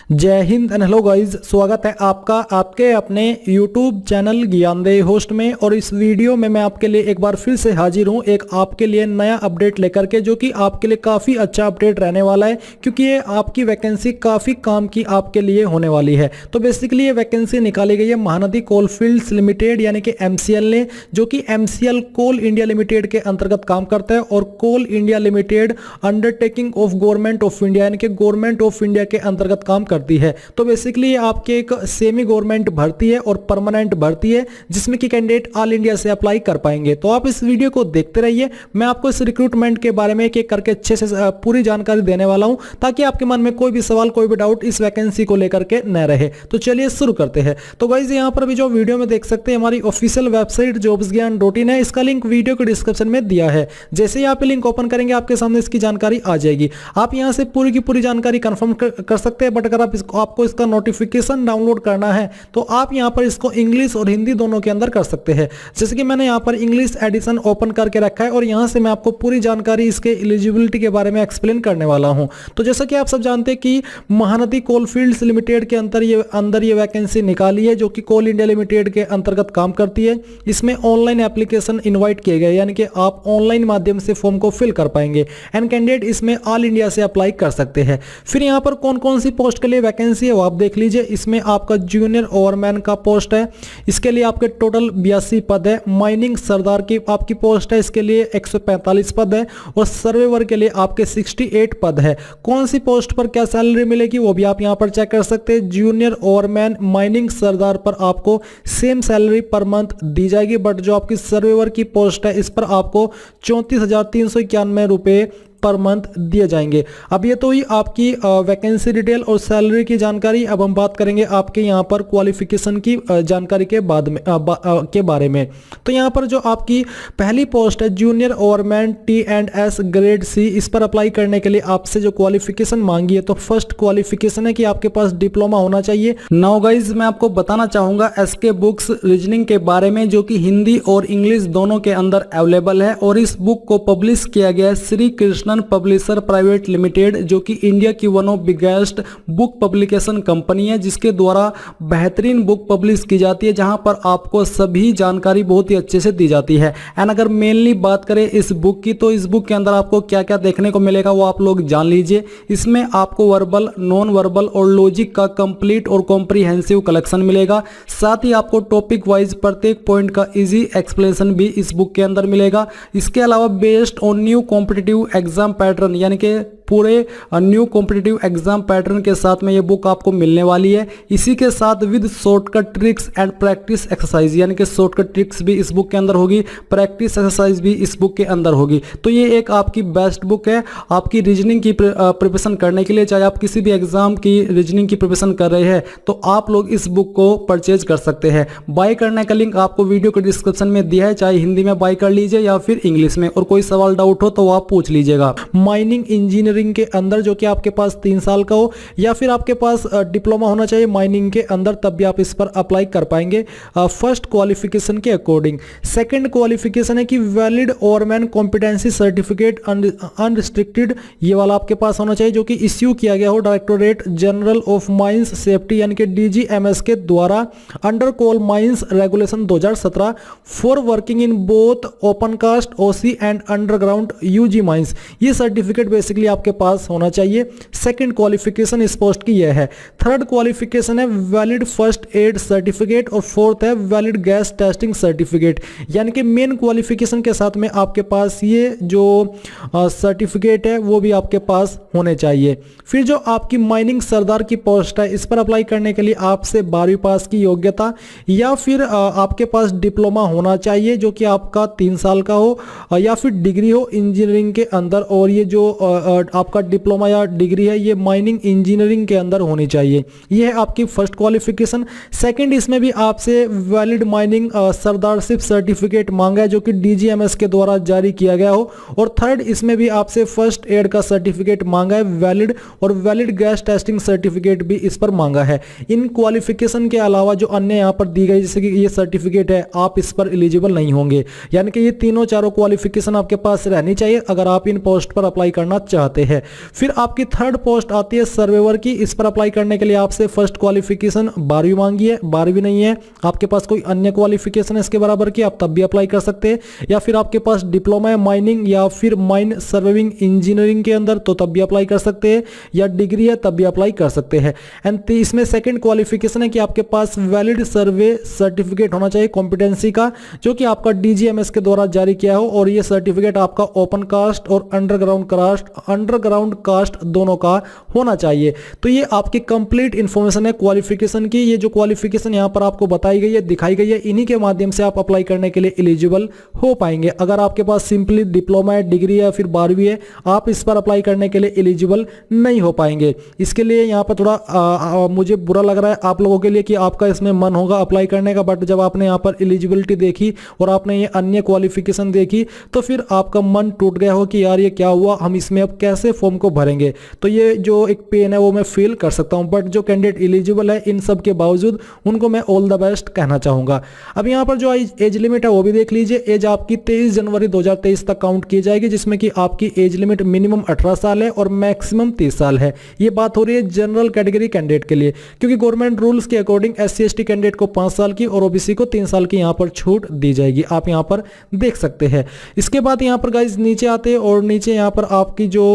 जय Hind and hello guys, स्वागत है आपका आपके अपने YouTube चैनल ज्ञानदेही होस्ट में। और इस वीडियो में मैं आपके लिए एक बार फिर से हाजिर हूं एक आपके लिए नया अपडेट लेकर के, जो कि आपके लिए काफ़ी अच्छा अपडेट रहने वाला है, क्योंकि ये आपकी वैकेंसी काफ़ी काम की आपके लिए होने वाली है। तो बेसिकली ये वैकेंसी निकाली गई है महानदी कोलफील्ड्स लिमिटेड यानी कि MCL ने, जो कि MCL कोल इंडिया लिमिटेड के अंतर्गत काम करता है। और coal India limited undertaking of government of India यानी कि गवर्नमेंट ऑफ इंडिया के अंतर्गत काम करती है। तो बेसिकली आपके एक सेमी गवर्नमेंट भर्ती है और परमानेंट भर्ती है, जिसमें कि कैंडिडेट ऑल इंडिया से अप्लाई कर पाएंगे। तो आप इस वीडियो को देखते रहिए, मैं आपको इस रिक्रूटमेंट के बारे में एक एक करके अच्छे से पूरी जानकारी देने वाला हूं, ताकि आपके मन में कोई भी सवाल कोई भी डाउट इस वैकेंसी को लेकर के न रहे। तो चलिए शुरू करते हैं। तो गाइस यहां पर भी जो वीडियो में देख सकते हैं हमारी ऑफिशियल वेबसाइट jobsgyan.in है, इसका लिंक वीडियो के डिस्क्रिप्शन में दिया है। जैसे ही आप लिंक ओपन करेंगे आपके सामने इसकी जानकारी आ जाएगी। आप यहां से पूरी की पूरी जानकारी कंफर्म कर सकते हैं, बट अगर आपको इसका नोटिफिकेशन डाउनलोड करना है तो आप यहां पर इसको इंग्लिश और हिंदी दोनों के अंदर कर सकते हैं। जैसे कि मैंने यहां पर इंग्लिश एडिशन ओपन करके रखा है और यहां से मैं आपको पूरी जानकारी इसके एलिजिबिलिटी के बारे में एक्सप्लेन करने वाला हूं। तो जैसा कि आप सब जानते हैं कि महानदी कोलफील्ड्स लिमिटेड के अंदर ये वैकेंसी निकाली है, जो कि कोल इंडिया लिमिटेड के अंतर्गत काम करती है। इसमें ऑनलाइन एप्लीकेशन इनवाइट किए गए, यानी कि आप ऑनलाइन माध्यम से फॉर्म को फिल कर पाएंगे एंड कैंडिडेट इसमें ऑल इंडिया से अप्लाई कर सकते हैं। फिर यहां पर कौन कौन सी पोस्ट के लिए वैकेंसी है वो आप देख लीजिए। इसमें आपका जूनियर ओवरमैन का पोस्ट है, इसके लिए आपके टोटल 82 पद है। माइनिंग सरदार की आपकी पोस्ट है, इसके लिए 145 पद है। और सर्वेवर के लिए आपके 68 पद है। कौन सी पोस्ट पर क्या सैलरी मिलेगी वो भी आप यहां पर चेक कर सकते हैं। जूनियर ओवरमैन माइनिंग सरदार पर आपको सेम सैलरी पर मंथ दी जाएगी, बट जो आपकी सर्वेवर की पोस्ट है इस पर आपको 34,391 रुपए पर मंथ दिए जाएंगे। अब ये तो ही आपकी वैकेंसी डिटेल और सैलरी की जानकारी। अब हम बात करेंगे आपके यहाँ पर क्वालिफिकेशन की जानकारी के बाद में के बारे में। तो यहाँ पर जो आपकी पहली पोस्ट है जूनियर ओवरमैन T&S ग्रेड C, इस पर अप्लाई करने के लिए आपसे जो क्वालिफिकेशन मांगी है, तो फर्स्ट क्वालिफिकेशन है कि आपके पास डिप्लोमा होना चाहिए। नाउ गाइज मैं आपको बताना चाहूंगा SK बुक्स रीजनिंग के बारे में, जो कि हिंदी और इंग्लिश दोनों के अंदर अवेलेबल है। और इस बुक को पब्लिश किया गया है Shri Krishna publisher private limited, जो कि इंडिया की one of biggest book publication company है, जिसके द्वारा बेहतरीन बुक पब्लिश की जाती है, जहां पर आपको सभी जानकारी बहुत ही अच्छे से दी जाती है। एंड अगर मेनली बात करें इस बुक की, तो इस बुक के अंदर आपको क्या क्या देखने को मिलेगा वो आप लोग जान लीजिए। इसमें आपको वर्बल, नॉन वर्बल और लॉजिक का कंप्लीट और कॉम्प्रिहेंसिव कलेक्शन मिलेगा। साथ ही आपको टॉपिक वाइज प्रत्येक पॉइंट का इजी एक्सप्लेनेशन भी इस बुक के अंदर मिलेगा। इसके अलावा based on new competitive exam pattern, यानी कि पूरे न्यू कॉम्पिटिटिव एग्जाम पैटर्न के साथ में ये बुक आपको मिलने वाली है। इसी के साथ with shortcut tricks and practice exercise, यानी कि शॉर्टकट ट्रिक्स भी इस बुक के अंदर होगी, प्रैक्टिस एक्सरसाइज भी इस बुक के अंदर होगी। तो ये एक आपकी बेस्ट बुक है आपकी रीजनिंग की प्रिपरेशन करने के लिए। चाहे आप किसी भी एग्जाम की रीजनिंग की प्रिपरेशन कर रहे हैं तो आप लोग इस बुक को परचेज कर सकते हैं। बाय करने का लिंक आपको वीडियो के डिस्क्रिप्शन में दिया है, चाहे हिंदी में बाय कर लीजिए या फिर इंग्लिश में। और कोई सवाल डाउट हो तो आप पूछ लीजिएगा। माइनिंग इंजीनियरिंग के अंदर, जो कि आपके पास 3 साल का हो, या फिर आपके पास डिप्लोमा होना चाहिए माइनिंग के अंदर, तब भी आप इस पर अप्लाई कर पाएंगे फर्स्ट क्वालिफिकेशन के अकॉर्डिंग। सेकंड क्वालिफिकेशन है कि वैलिड ओवरमैन कॉम्पिटेंसी सर्टिफिकेट अनरिस्ट्रिक्टेड, ये वाला आपके पास होना चाहिए, जो कि इश्यू किया गया हो directorate general of mines safety यानी कि DGMS के द्वारा under coal mines regulation 2017 for working in both open cast OC and underground UG mines. ये सर्टिफिकेट बेसिकली आपके पास होना चाहिए। सेकंड क्वालिफिकेशन इस पोस्ट की यह है। थर्ड क्वालिफिकेशन है वैलिड फर्स्ट एड सर्टिफिकेट और फोर्थ है वैलिड गैस टेस्टिंग सर्टिफिकेट। यानी कि मेन क्वालिफिकेशन के साथ में आपके पास ये जो सर्टिफिकेट है वो भी आपके पास होने चाहिए। फिर जो आपकी माइनिंग सरदार की पोस्ट है, इस पर अप्लाई करने के लिए आपसे 12वीं पास की योग्यता या फिर आपके पास डिप्लोमा होना चाहिए, जो कि आपका 3 साल का हो, या फिर डिग्री हो इंजीनियरिंग के अंदर। और ये जो आपका डिप्लोमा या डिग्री है ये माइनिंग इंजीनियरिंग के अंदर होनी चाहिए। ये है आपकी फर्स्ट क्वालिफिकेशन। सेकंड, इसमें भी आपसे वैलिड माइनिंग सरदारशिप सर्टिफिकेट मांगा है, जो कि DGMS के द्वारा जारी किया गया हो। और थर्ड, इसमें भी आपसे फर्स्ट एड का सर्टिफिकेट मांगा है वैलिड, और वैलिड गैस टेस्टिंग सर्टिफिकेट भी इस पर मांगा है। इन क्वालिफिकेशन के अलावा जो अन्य यहाँ पर दी गई, जैसे कि ये सर्टिफिकेट है, आप इस पर एलिजिबल नहीं होंगे। यानी कि ये तीनों चारों क्वालिफिकेशन आपके पास रहनी चाहिए अगर आप इन पोस्ट पोस्ट पर अप्लाई करना चाहते हैं। फिर आपकी थर्ड पोस्ट आती है सर्वेवर की। इस पर अप्लाई करने के लिए आपसे फर्स्ट क्वालिफिकेशन 12वीं मांगी है, 12वीं नहीं है, आपके पास कोई अन्य क्वालिफिकेशन है इसके बराबर की, आप तब भी अप्लाई कर सकते हैं। या फिर आपके पास डिप्लोमा है माइनिंग या फिर माइन सर्वेइंग इंजीनियरिंग के अंदर, तो तब भी अप्लाई कर सकते हैं। या डिग्री है तब भी अप्लाई कर सकते हैं। एंड इसमें सेकंड क्वालिफिकेशन है कि आपके पास वैलिड सर्वे सर्टिफिकेट होना चाहिए कॉम्पिटेंसी का, जो कि आपका डीजीएमएस के द्वारा जारी किया हो, और ये सर्टिफिकेट आपका ओपन कास्ट और अंडरग्राउंड कास्ट दोनों का होना चाहिए। तो ये आपकी कंप्लीट इंफॉर्मेशन है क्वालिफिकेशन की। ये जो क्वालिफिकेशन यहाँ पर आपको बताई गई है, दिखाई गई है, इन्हीं के माध्यम से आप अप्लाई करने के लिए एलिजिबल हो पाएंगे। अगर आपके पास सिंपली डिप्लोमा है, डिग्री है, फिर 12वीं है, आप इस पर अप्लाई करने के लिए एलिजिबल नहीं हो पाएंगे। इसके लिए यहाँ पर थोड़ा मुझे बुरा लग रहा है आप लोगों के लिए कि आपका इसमें मन होगा अप्लाई करने का, बट जब आपने यहाँ पर एलिजिबिलिटी देखी और आपने ये अन्य क्वालिफिकेशन देखी तो फिर आपका मन टूट गया हो कि यार ये क्या हुआ, हम इसमें अब कैसे फॉर्म को भरेंगे। तो ये जो एक पेन है वो मैं फील कर सकता हूँ, बट जो कैंडिडेट एलिजिबल है इन सब के बावजूद उनको मैं ऑल द बेस्ट कहना चाहूँगा। अब यहाँ पर जो एज लिमिट है वो भी देख लीजिए। एज आपकी 23 जनवरी 2023 तक काउंट की जाएगी, जिसमें कि आपकी एज लिमिट मिनिमम 18 साल है और मैक्सिमम 30 साल है। ये बात हो रही है जनरल कैटेगरी कैंडिडेट के लिए, क्योंकि गवर्नमेंट रूल्स के अकॉर्डिंग SC/ST कैंडिडेट को 5 साल की और OBC को 3 साल की यहाँ पर छूट दी जाएगी। आप यहाँ पर देख सकते हैं। इसके बाद यहाँ पर गाइज नीचे आते हैं और नीचे यहाँ पर आपकी जो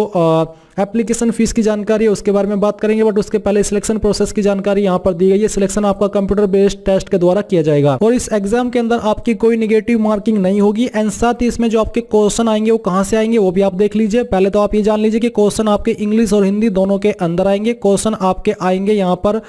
एप्लीकेशन फीस की जानकारी है उसके बारे में बात करेंगे, बट उसके पहले सिलेक्शन प्रोसेस की जानकारी यहाँ पर दी गई है। सिलेक्शन आपका कंप्यूटर बेस्ड टेस्ट के द्वारा किया जाएगा और इस एग्जाम के अंदर आपकी कोई नेगेटिव मार्किंग नहीं होगी। एंड साथ ही इसमें जो आपके क्वेश्चन आएंगे वो कहां से आएंगे वो भी आप देख लीजिए। पहले तो आप ये जान लीजिए कि क्वेश्चन आपके इंग्लिश और हिंदी दोनों के अंदर आएंगे। क्वेश्चन आपके आएंगे यहाँ पर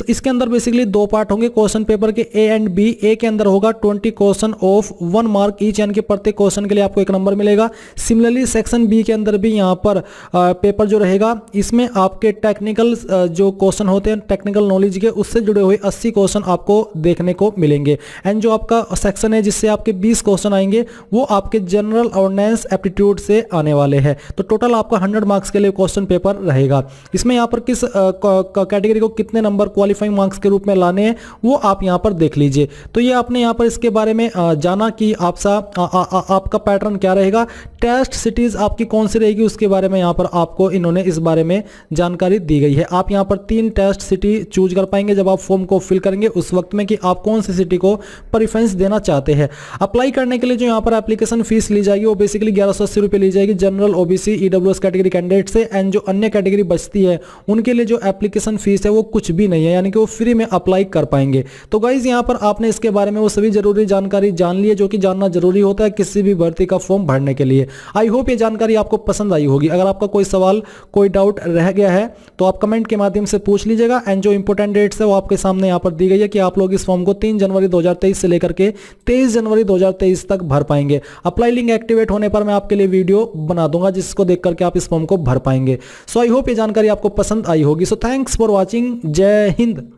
इसके अंदर बेसिकली 2 पार्ट होंगे क्वेश्चन पेपर के, A एंड B। ए के अंदर होगा 20 क्वेश्चन ऑफ 1 मार्क ईच, यानी कि प्रत्येक क्वेश्चन के लिए आपको 1 नंबर मिलेगा। सिमिलरली सेक्शन B के अंदर भी यहाँ पर पेपर जो रहेगा इसमें आपके टेक्निकल जो क्वेश्चन होते हैं टेक्निकल नॉलेज के, उससे जुड़े हुए 80 क्वेश्चन आपको देखने को मिलेंगे। एंड जो आपका सेक्शन है जिससे आपके 20 क्वेश्चन आएंगे वो आपके जनरल अवेयरनेस एप्टीट्यूड से आने वाले हैं। तो टोटल आपका 100 मार्क्स के लिए क्वेश्चन पेपर रहेगा। इसमें यहाँ पर किस कैटेगरी को कितने नंबर क्वालिफाइंग मार्क्स के रूप में लाने हैं वो आप यहाँ पर देख लीजिए। तो ये आपने यहाँ पर इसके बारे में जाना कि आपका पैटर्न क्या रहेगा, टेस्ट सिटीज आपकी कौन सी रहेगी, उसके बारे में यहाँ पर आपको इन्होंने इस बारे में जानकारी दी गई है। आप यहां पर 3 टेस्ट सिटी चूज कर पाएंगे जब आप फॉर्म को फिल करेंगे उस वक्त में कि आप कौन सी सिटी को प्रेफरेंस देना चाहते हैं। अप्लाई करने के लिए जो यहां पर एप्लीकेशन फीस ली जाएगी वो बेसिकली 1180 रुपए ली जाएगी general, OBC, EWS category candidate से। एंड जो अन्य कैटेगरी बचती है उनके लिए जो एप्लीकेशन फीस है वो कुछ भी नहीं है, यानी कि वो फ्री में अप्लाई कर पाएंगे। तो गाइज यहां पर आपने इसके बारे में वो सभी जरूरी जानकारी जान ली है जो कि जानना जरूरी होता है किसी भी भर्ती का फॉर्म भरने के लिए। आई होप ये जानकारी आपको पसंद आई होगी। अगर आपका कोई सवाल कोई डाउट रह गया है तो आप कमेंट के माध्यम से पूछ लीजिएगा। एंड जो इंपोर्टेंट डेट्स है वो आपके सामने यहाँ पर दी गई है कि आप लोग इस फॉर्म को 3 जनवरी 2023 से लेकर के 23 जनवरी 2023 तक भर पाएंगे। अप्लाई लिंक एक्टिवेट होने पर मैं आपके लिए वीडियो बना दूंगा जिसको देख करके आप इस फॉर्म को भर पाएंगे। सो आई होप ये जानकारी आपको पसंद आई होगी। So thanks for watching. जय हिंद।